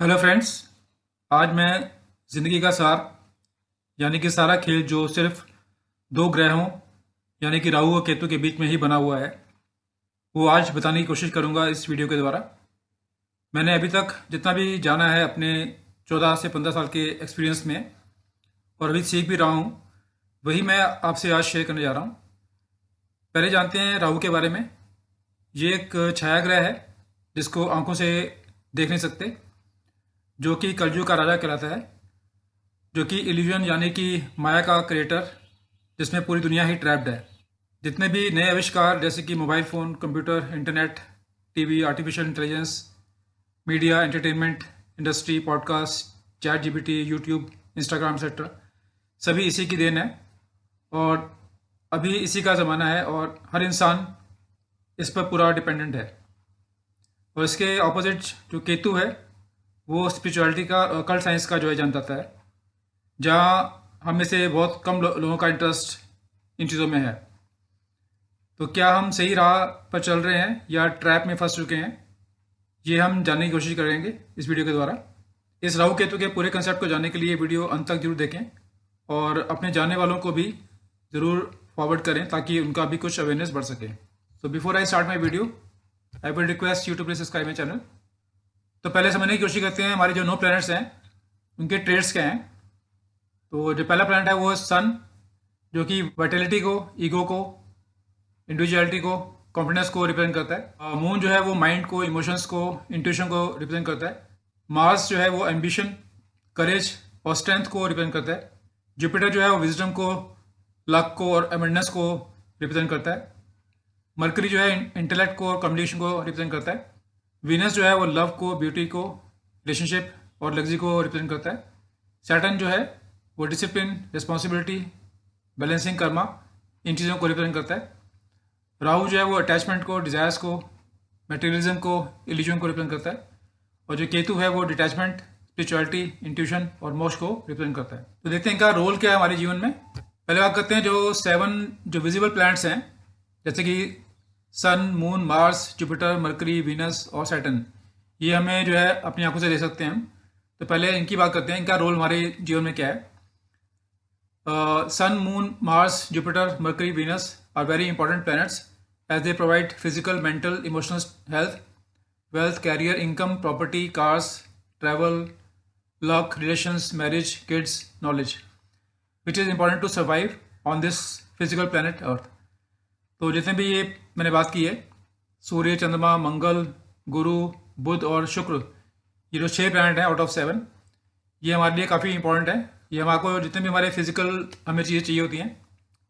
Hello friends. आज मैं ज़िंदगी का सार यानी कि सारा खेल जो सिर्फ दो ग्रहों यानी कि राहु और केतु के बीच में ही बना हुआ है वो आज बताने की कोशिश करूंगा इस वीडियो के द्वारा। मैंने अभी तक जितना भी जाना है अपने 14 से 15 साल के एक्सपीरियंस में और अभी सीख भी रहा हूँ वही मैं आपसे आज शेयर करने जा रहा हूँ। पहले जानते हैं राहु के बारे में। ये एक छाया ग्रह है जिसको आंखों से देख नहीं सकते, जो कि कलयुग का राजा कहलाता है, जो कि इल्यूजन यानी कि माया का क्रिएटर, जिसमें पूरी दुनिया ही ट्रैप्ड है। जितने भी नए आविष्कार जैसे कि mobile phone, computer, internet, TV, artificial intelligence, media, entertainment industry, podcast, chat GPT, YouTube, Instagram etcetera, सभी इसी की देन है। और अभी इसी का ज़माना है और हर इंसान इस पर पूरा डिपेंडेंट है। और इसके ऑपोजिट जो केतु है वो स्पिरिचुअलिटी का, कल्ट साइंस का जो है जान जाता है, जहाँ हम में से बहुत कम लोगों का इंटरेस्ट इन चीज़ों में है। तो क्या हम सही राह पर चल रहे हैं या ट्रैप में फंस चुके हैं, ये हम जानने की कोशिश करेंगे इस वीडियो के द्वारा। इस राहु केतु के पूरे कंसेप्ट को जानने के लिए वीडियो अंत तक जरूर देखें और अपने जानने वालों को भी ज़रूर फॉरवर्ड करें ताकि उनका भी कुछ अवेयरनेस बढ़ सके। So before I start my video, I will request you to please subscribe my channel. तो पहले समझने की कोशिश करते हैं हमारे जो 9 प्लैनेट्स हैं उनके ट्रेड्स क्या हैं। तो जो पहला प्लैनेट है वो है सन, जो कि वाइटलिटी को, ईगो को, इंडिविजुअलिटी को, कॉन्फिडेंस को रिप्रेजेंट करता है। मून जो है वो माइंड को, इमोशंस को, इंट्यूशन को रिप्रेजेंट करता है। मार्स जो है वो एम्बिशन, करेज और स्ट्रेंथ को रिप्रेजेंट करता है। जुपिटर जो है वो विजडम को, लक को और अमेंडनेस को रिप्रेजेंट करता है। मरकरी जो है इंटेलेक्ट को और कम्युनिकेशन को रिप्रेजेंट करता है। वीनस जो है वो लव को, ब्यूटी को, रिलेशनशिप और लग्जरी को रिप्रेजेंट करता है। सैटर्न जो है वो डिसिप्लिन, रिस्पॉन्सिबिलिटी, बैलेंसिंग, कर्मा, इन चीज़ों को रिप्रेजेंट करता है। राहु जो है वो अटैचमेंट को, डिजायर्स को, मटेरियलिज्म को, इल्यूजन को रिप्रेजेंट करता है। और जो केतु है वो डिटैचमेंट, स्पिरिचुअलिटी, इंट्यूशन और मोक्ष को रिप्रेजेंट करता है। तो देखते हैं इनका रोल क्या है हमारे जीवन में। पहले बात करते हैं जो 7 जो विजिबल प्लैनेट्स हैं, जैसे कि Sun, Moon, Mars, Jupiter, Mercury, Venus और सैटर्न। ये हमें जो है अपनी आंखों से देख सकते हैं हम। तो पहले इनकी बात करते हैं, इनका रोल हमारे जीवन में क्या है। Sun, Moon, Mars, Jupiter, Mercury, Venus are very important planets as they provide physical, mental, emotional health, wealth, career, income, property, cars, travel, luck, relations, marriage, kids, knowledge, which is important to survive on this physical planet Earth. तो जितने भी ये मैंने बात की है, सूर्य, चंद्रमा, मंगल, गुरु, बुध और शुक्र, ये जो 6 प्लैनेट हैं आउट ऑफ 7, ये हमारे लिए काफ़ी इंपॉर्टेंट है। ये हमारे जितने भी हमारे फिजिकल हमें चीज़ें चाहिए होती हैं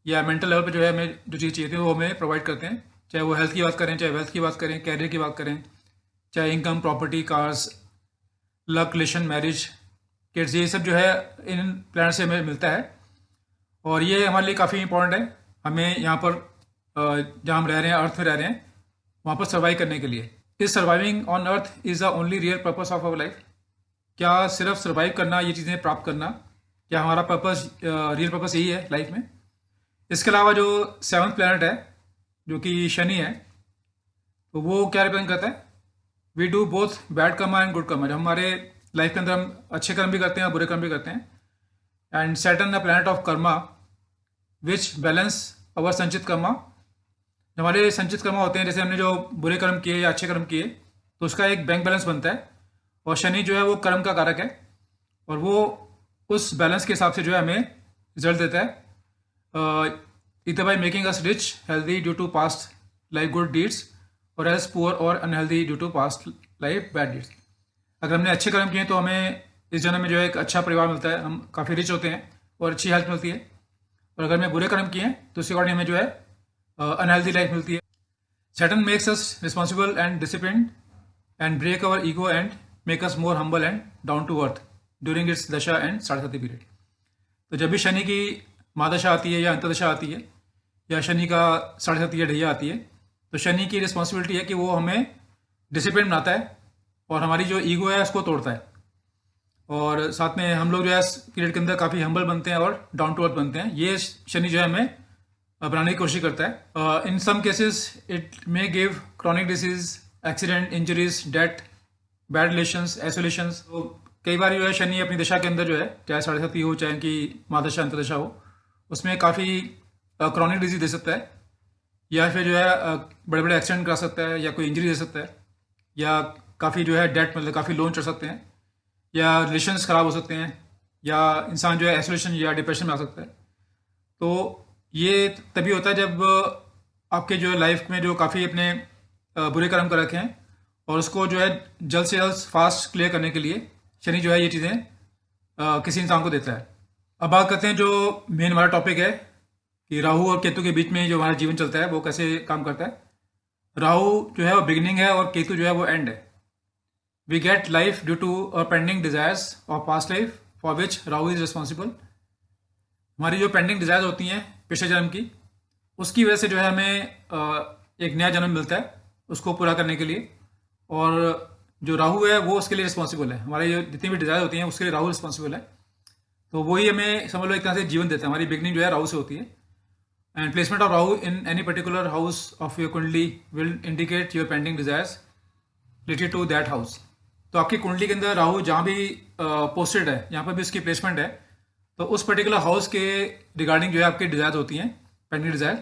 या मेंटल लेवल पे जो है हमें जो चीज़ चाहिए होती है वो हमें प्रोवाइड करते हैं। चाहे वो हेल्थ की बात करें, चाहे वेल्थ की बात करें, कैरियर की बात करें, चाहे income, property, cars, luck, relation, marriage, kids, ये सब जो है इन प्लान से हमें मिलता है। और ये हमारे लिए काफ़ी इंपॉर्टेंट है हमें यहाँ पर जहाँ हम रह रहे हैं, अर्थ में रह रहे हैं, वहाँ पर सर्वाइव करने के लिए। Is surviving on earth is the only real purpose of our life. क्या सिर्फ सर्वाइव करना, ये चीज़ें प्राप्त करना, क्या हमारा पर्पस, रियल पर्पस यही है लाइफ में? इसके अलावा जो 7th प्लैनेट है जो कि शनि है, तो वो क्या रिप्रेजेंट करता है? We do both bad karma and good karma. जब हमारे लाइफ के अंदर हम अच्छे कर्म भी करते हैं और बुरे कर्म भी करते हैं। And Saturn the planet of karma which balance our sanchit karma. जब हमारे संचित कर्म होते हैं, जैसे हमने जो बुरे कर्म किए या अच्छे कर्म किए, तो उसका एक बैंक बैलेंस बनता है। और शनि जो है वो कर्म का कारक है और वो उस बैलेंस के हिसाब से जो है हमें रिजल्ट देता है, इधर by making us rich, healthy due to past life good deeds, और एज पुअर और unhealthy due to past life bad deeds. अगर हमने अच्छे कर्म किए तो हमें इस जन्म में जो है एक अच्छा परिवार मिलता है, हम काफ़ी रिच होते हैं और अच्छी हेल्थ मिलती है। और अगर हमें बुरे कर्म किए हैं तो उसके अकॉर्डिंग हमें जो है अनहेल्दी लाइफ मिलती है। Saturn makes us responsible and discipline and break our ego and make us more humble and down to earth during its dasha and sade period. तो जब भी शनि की महादशा आती है या अंतदशा आती है या शनि का साढ़े या ढैया आती है, तो शनि की रिस्पॉन्सिबिलिटी है कि वो हमें डिसिप्लिन बनाता है और हमारी जो ईगो है उसको तोड़ता है। और साथ में हम लोग जो है इस पीरियड के अंदर काफ़ी हम्बल बनते हैं और डाउन टू अर्थ बनते हैं। ये शनि जो है हमें बनाने की कोशिश करता है। In some cases it may give chronic disease, accident, injuries, death, bad relations, isolations. तो कई बार जो है शनि अपनी दशा के अंदर जो है, चाहे साढ़े साथी हो चाहे इनकी महादशा अंतर्दशा हो, उसमें काफ़ी क्रॉनिक डिजीज दे सकता है, या फिर जो है बड़े बड़े एक्सीडेंट करा सकता है, या कोई इंजरी दे सकता है, या काफ़ी जो है डेट मतलब काफ़ी लोन चढ़ सकते हैं, या रिलेशंस ख़राब हो सकते हैं, या इंसान जो है आइसोलेशन या डिप्रेशन में आ सकता है। तो ये तभी होता है जब आपके जो है लाइफ में जो काफ़ी अपने बुरे कर्म कर रखे हैं, और उसको जो है जल्द से जल्द फास्ट क्लियर करने के लिए शनि जो है ये चीज़ें किसी इंसान को देता है। अब बात करते हैं जो मेन हमारा टॉपिक है कि राहु और केतु के बीच में जो हमारा जीवन चलता है वो कैसे काम करता है। राहु जो है वो बिगिनिंग है और केतु जो है वो एंड है। We get life due to our pending desires of past life for which Rahu is responsible. हमारी जो पेंडिंग डिजायर्स होती हैं पिछले जन्म की, उसकी वजह से जो है हमें एक नया जन्म मिलता है उसको पूरा करने के लिए, और जो राहु है वो उसके लिए रिस्पॉन्सिबल है। हमारी जो जितनी भी डिजायर होती हैं उसके लिए राहु रिस्पॉन्सिबल है। तो वही हमें समझ लो एक तरह से जीवन देता है। हमारी बिगनिंग जो है राहु से होती है, and placement of Rahu in any particular house of your kundli will indicate your pending desires related to that house. तो आपकी कुंडली के अंदर राहु जहाँ भी पोस्टेड है, यहाँ पर भी उसकी प्लेसमेंट है, तो उस पर्टिकुलर हाउस के रिगार्डिंग जो है आपकी डिजायर होती हैं, पेंडिंग डिजायर।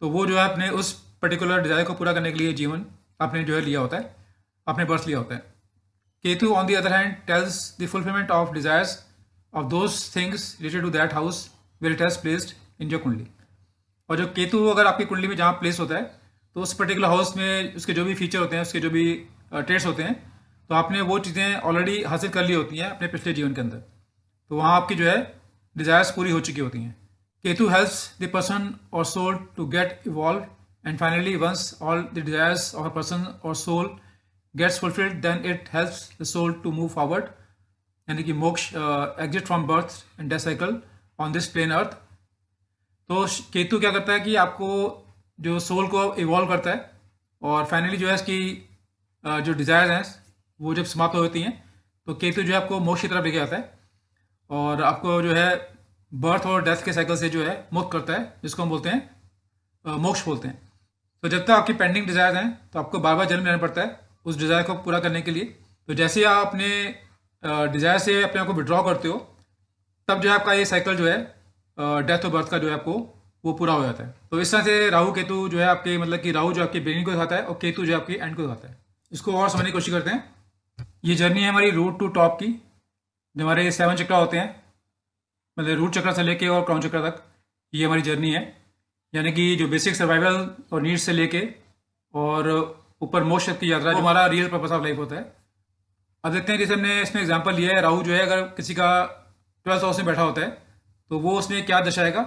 तो वो जो है अपने उस पर्टिकुलर डिजायर को पूरा करने के लिए जीवन आपने जो है लिया होता है, आपने बर्थ लिया होता है। Ketu on the other hand tells the fulfilment of desires of those things related to that house where it has placed in your kundli. और जो केतु अगर आपकी कुंडली में जहाँ प्लेस होता है, तो उस पर्टिकुलर हाउस में उसके जो भी फीचर होते हैं, उसके जो भी ट्रेड्स होते हैं, तो आपने वो चीज़ें ऑलरेडी हासिल कर ली होती हैं अपने पिछले जीवन के अंदर। तो वहाँ आपकी जो है डिजायर्स पूरी हो चुकी होती हैं। केतु हेल्प्स द पर्सन और soul to get evolve, and finally once all the desires of a person और soul gets fulfilled, then it helps the soul to move forward, यानी कि moksha, exit from birth and death cycle on this plane earth. तो केतु क्या करता है कि आपको जो सोल को इवॉल्व करता है, और फाइनली जो है इसकी जो डिजायर्स हैं वो जब समाप्त हो जाती हैं, तो केतु जो है आपको मोक्ष की तरफ लेके आता है, और आपको जो है बर्थ और डेथ के साइकिल से जो है मुक्त करता है, जिसको हम बोलते हैं मोक्ष बोलते हैं। तो जब तक आपकी पेंडिंग डिजायर हैं तो आपको बार बार जन्म लेना पड़ता है उस डिजायर को पूरा करने के लिए। तो जैसे ही आप अपने डिजायर से अपने आप को विड्रॉ करते हो, तब जो है आपका ये साइकिल जो है डेथ और बर्थ का जो है आपको वो पूरा हो जाता है। तो इस तरह से राहु केतु जो है आपके मतलब कि राहु जो आपकी बिगिनिंग को दिखाता है और केतु जो आपकी एंड को दिखाता है। इसको और समझने की कोशिश करते हैं। ये जर्नी है हमारी रूट टू टॉप की। जो हमारे 7 चक्र होते हैं, मतलब रूट चक्र से लेके और क्राउन चक्र तक, ये हमारी जर्नी है। यानी कि जो बेसिक सर्वाइवल और नीड्स से लेके और ऊपर मोक्ष तक की यात्रा, जो हमारा रियल पर्पस ऑफ लाइफ होता है। अब देखते हैं, जैसे हमने इसमें एग्जांपल लिया है, राहु जो है अगर किसी का 12th हाउस में बैठा होता है तो वो उसमें क्या दर्शाएगा।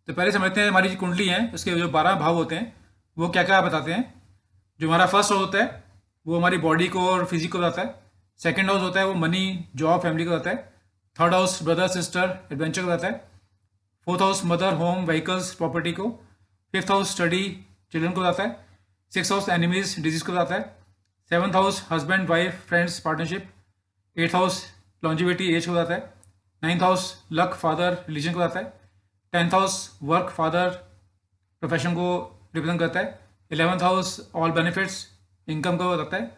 तो पहले समझते हैं हमारी कुंडली है, उसके जो 12 भाव होते हैं वो क्या क्या बताते हैं। जो हमारा फर्स्ट हाउस होता है वो हमारी बॉडी को और फिजिक को बताता है। सेकेंड हाउस होता है वो मनी, जॉब, फैमिली को बताता है। Third house brother, sister, adventure को बताता है। Fourth house mother, home, vehicles, property को। फिफ्थ हाउस स्टडी, चिल्ड्रन को बताता है। सिक्स हाउस एनिमीज, डिजीज को बताता है। Seventh house husband, wife, friends, partnership. Eighth house longevity, age को बताता है। Ninth house luck, father, religion को बताता है। Tenth house work, father, profession को रिप्रेजेंट करता है। 11th house all benefits, income को बताता है।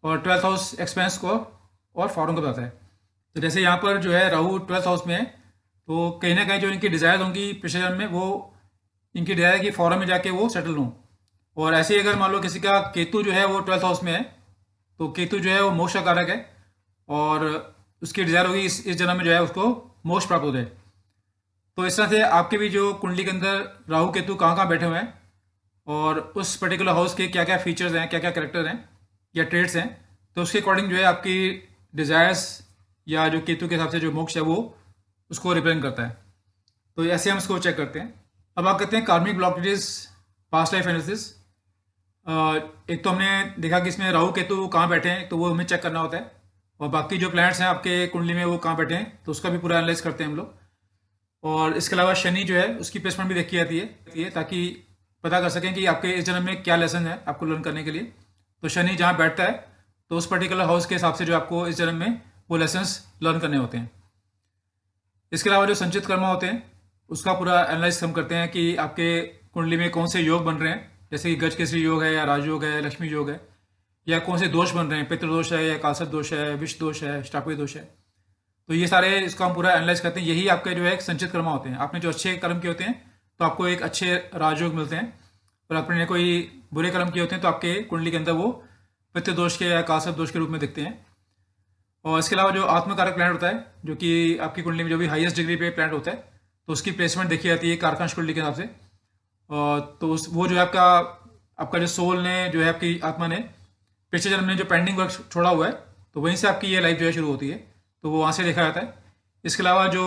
और 12th हाउस एक्सपेंस को और फॉरन को बताता है। तो जैसे यहाँ पर जो है राहु 12th हाउस में है, तो कहीं ना कहीं जो इनकी डिजायर होंगी पिछले जन्म में, वो इनकी डिजायर की फॉरन में जाके वो सेटल हों। और ऐसे ही अगर मान लो किसी का केतु जो है वो 12th हाउस में है, तो केतु जो है वो मोक्ष का कारक है, और उसकी डिजायर होगी इस जन्म में जो है उसको मोक्ष प्राप्त हो जाए। तो इस तरह से आपके भी जो कुंडली के अंदर राहु केतु कहाँ कहाँ बैठे हुए हैं, और उस पर्टिकुलर हाउस के क्या क्या फीचर्स हैं, क्या क्या कैरेक्टर हैं या ट्रेड्स हैं, तो उसके अकॉर्डिंग जो है आपकी डिजायर्स या जो केतु के हिसाब से जो मोक्ष है वो उसको रिप्रेजेंट करता है। तो ऐसे हम इसको चेक करते हैं। अब आप कहते हैं कार्मिक ब्लॉकेजेस, पास्ट लाइफ एनालिसिस। एक तो हमने देखा कि इसमें राहु केतु कहाँ बैठे हैं, तो वो हमें चेक करना होता है। और बाकी जो प्लैनेट्स हैं आपके कुंडली में वो कहाँ बैठे हैं, तो उसका भी पूरा एनालाइज करते हैं हम लोग। और इसके अलावा शनि जो है उसकी प्लेसमेंट भी देखी जाती है, ताकि पता कर सकें कि आपके इस जन्म में क्या लेसन है आपको लर्न करने के लिए। तो शनि जहाँ बैठता है तो उस पर्टिकुलर हाउस के हिसाब से जो आपको इस जन्म में वो लेसन्स लर्न करने होते हैं। इसके अलावा जो संचित कर्म होते हैं उसका पूरा एनालाइज हम करते हैं कि आपके कुंडली में कौन से योग बन रहे हैं, जैसे कि गज केसरी योग है, या राजयोग है, लक्ष्मी योग है, या कौन से दोष बन रहे हैं, पितृ दोष है या कालसर्प दोष है, विष दोष है, शाकुय दोष है। तो ये सारे इसको हम पूरा एनालाइज करते हैं। यही आपके जो है एक संचित कर्म होते हैं। आपने जो अच्छे कर्म किए होते हैं तो आपको एक अच्छे राजयोग मिलते हैं, और आपने कोई बुरे कर्म किए होते हैं तो आपके कुंडली के अंदर वो पितृ दोष के या कालसर्प दोष के रूप में दिखते हैं। और इसके अलावा जो आत्मकारक प्लैनेट होता है, जो कि आपकी कुंडली में जो भी हाईएस्ट डिग्री पे प्लैनेट होता है, तो उसकी प्लेसमेंट देखी जाती है कारकांश कुंडली के हिसाब से। और तो वो जो है आपका जो सोल ने जो है आपकी आत्मा ने पिछले जन्म में जो पेंडिंग वर्क छोड़ा हुआ है, तो वहीं से आपकी ये लाइफ जो है शुरू होती है, तो वो वहाँ से देखा जाता है। इसके अलावा जो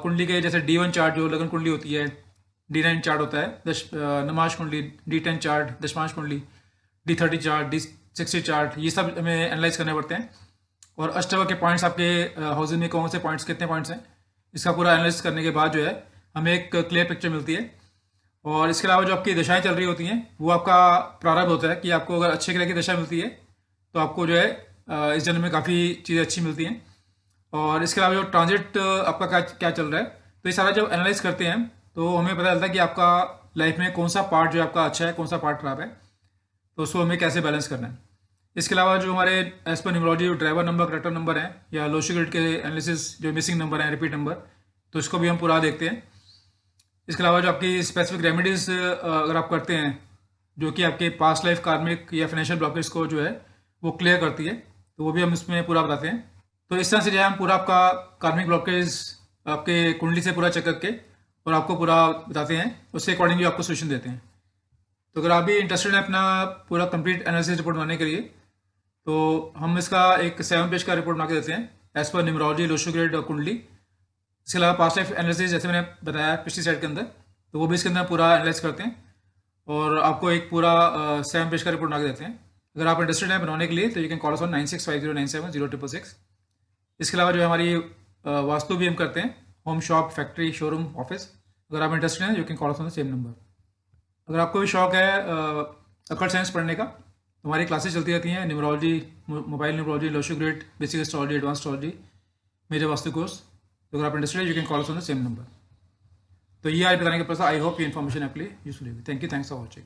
कुंडली के जैसे D1 चार्ट जो लगन कुंडली होती है, D9 चार्ट होता है, नमाज कुंडली, D10 चार्ट दशमांश कुंडली, D30 चार्ट, D60 चार्ट, ये सब हमें एनालाइज करने पड़ते हैं। और अष्टवक्र के पॉइंट्स आपके हाउसेज में कौन से पॉइंट्स, कितने पॉइंट्स हैं, इसका पूरा एनालिसिस करने के बाद जो है हमें एक क्लियर पिक्चर मिलती है। और इसके अलावा जो आपकी दशाएं चल रही होती हैं, वो आपका प्रारब्ध होता है कि आपको अगर अच्छे ग्रह की दशा मिलती है तो आपको जो है इस जन्म में काफ़ी चीज़ें अच्छी मिलती हैं। और इसके अलावा जो ट्रांजिट आपका क्या क्या चल रहा है, तो ये सारा जब एनालाइज करते हैं तो हमें पता चलता है कि आपका लाइफ में कौन सा पार्ट जो है आपका अच्छा है, कौन सा पार्ट खराब है, तो उसको हमें कैसे बैलेंस करना है। इसके अलावा जो हमारे एज पर न्यूमरोलॉजी जो ड्राइवर नंबर, करेक्टर नंबर है, या लोशी ग्रिड के एनालिसिस जो मिसिंग नंबर है, रिपीट नंबर, तो इसको भी हम पूरा देखते हैं। इसके अलावा जो आपकी स्पेसिफिक रेमेडीज अगर आप करते हैं जो कि आपके पास्ट लाइफ कार्मिक या फाइनेंशियल ब्लॉकेज को जो है वो क्लियर करती है, तो वो भी हम इसमें पूरा बताते हैं। तो इस तरह से जो है हम पूरा आपका कार्मिक ब्लॉकेज आपके कुंडली से पूरा चेक करके और आपको पूरा बताते हैं, उसके अकॉर्डिंगली आपको सोल्यूशन देते हैं। तो अगर आप भी इंटरेस्टेड हैं अपना पूरा कंप्लीट एनालिसिस रिपोर्ट बनाने के लिए, तो हम इसका एक 7 पेज का रिपोर्ट बना के देते हैं as per numerology, Lo Shu grid और कुंडली। इसके अलावा पास्ट लाइफ एनालिसिस जैसे मैंने बताया पिछली साइड के अंदर, तो वो भी इसके अंदर पूरा एनालाइज करते हैं और आपको एक पूरा 7 पेज का रिपोर्ट बना के देते हैं। अगर आप इंटरेस्टेड हैं बनवाने के लिए तो you can call us on 9650970666। इसके अलावा जो है हमारी वास्तु भी हम करते हैं, home, shop, factory, showroom, office. अगर आप इंटरेस्टेड हैं you can call us on the same number. अगर आपको भी शौक है अकल्ट साइंस पढ़ने का, तो हमारी क्लासेस चलती रहती हैं, numerology, mobile numerology, Lo Shu grid, basic astrology, advance astrology, major vastu course. तो अगर आप interested you can call us on the same number. तो ये आज बताने के पास, आई होप ये इन्फॉर्मेशन आपके लिए यूजफुल होगी। Thank you, thanks for watching.